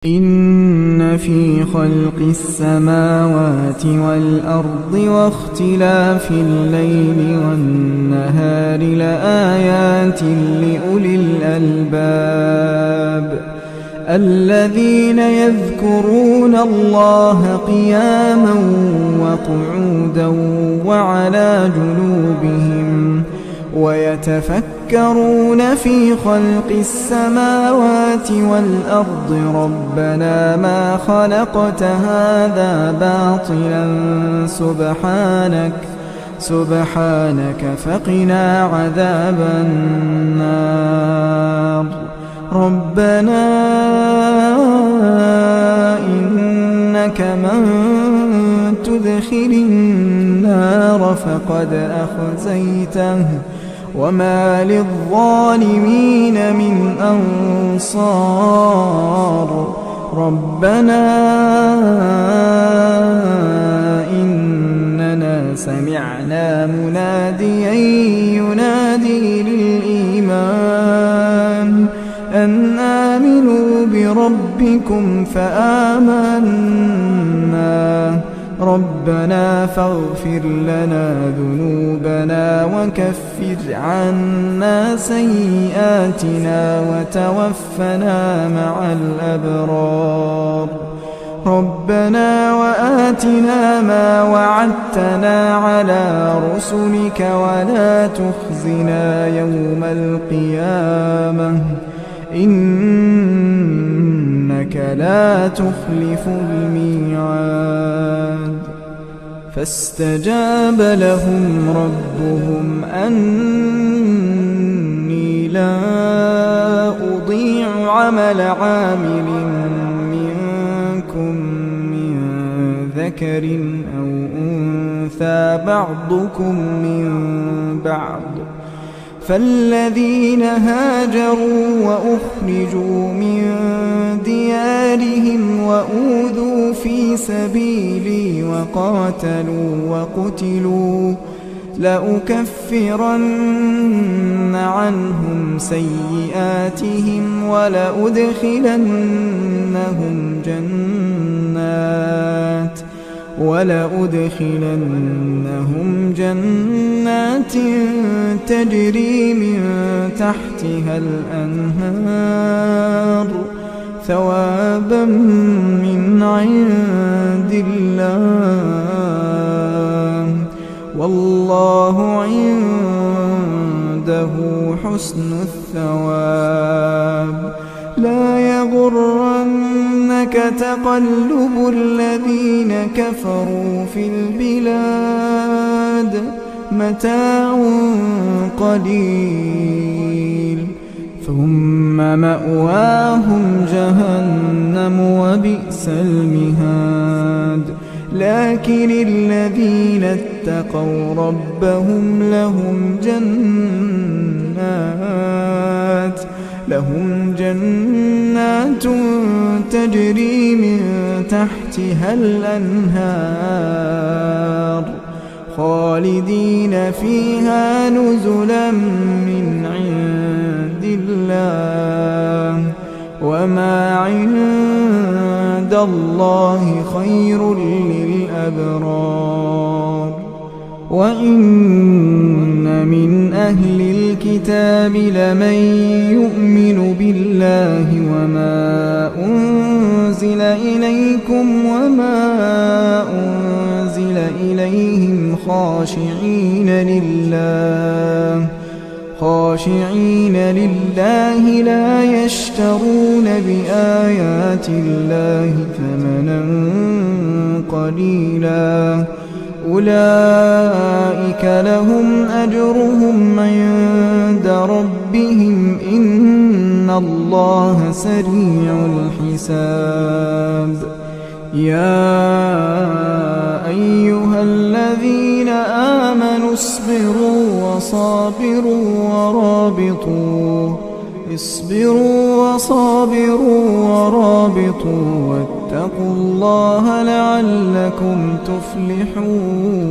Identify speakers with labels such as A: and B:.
A: إن في خلق السماوات والأرض واختلاف الليل والنهار لآيات لأولي الألباب الذين يذكرون الله قياما وقعودا وعلى جنوبهم ويتفكرون في خلق السماوات والأرض ربنا ما خلقت هذا باطلا سبحانك فقنا عذاب النار ربنا إنك من تدخل النار فقد أخزيته وما للظالمين من أنصار ربنا إننا سمعنا مناديا ينادي للإيمان أن آمنوا بربكم فآمنا ربنا فاغفر لنا ذنوبنا وكفر عنا سيئاتنا وتوفنا مع الأبرار ربنا وآتنا ما وعدتنا على رسلك ولا تخزنا يوم القيامة إنك لا تخلف الميعاد فاستجاب لهم ربهم أني لا أضيع عمل عامل منكم من ذكر أو أنثى بعضكم من بعض فالذين هاجروا وأخرجوا من ديارهم وأوذوا في سبيلي وقاتلوا وقتلوا لأكفرن عنهم سيئاتهم ولأدخلنهم جنات تجري من تحتها الأنهار ثوابا من عند الله والله عنده حسن الثواب لا يغرنك تقلب الذين كفروا في البلاد متاع قليل ثم مأواهم جهنم وبئس المهاد لكن الذين اتقوا ربهم لهم جنات تجري من تحتها الأنهار خالدين فيها نزلا من عند الله وما عند الله خير للأبرار وإن من أهل الكتاب لمن يؤمن بالله وما أنزل إليكم وما أنزل إليهم خاشعين لله لا يشترون بآيات الله ثمنا قليلا أولئك لهم أجرهم عند ربهم إن الله سريع الحساب يا أيها الذين آمنوا اصبروا ورابطوا واتقوا الله لعلكم تفلحون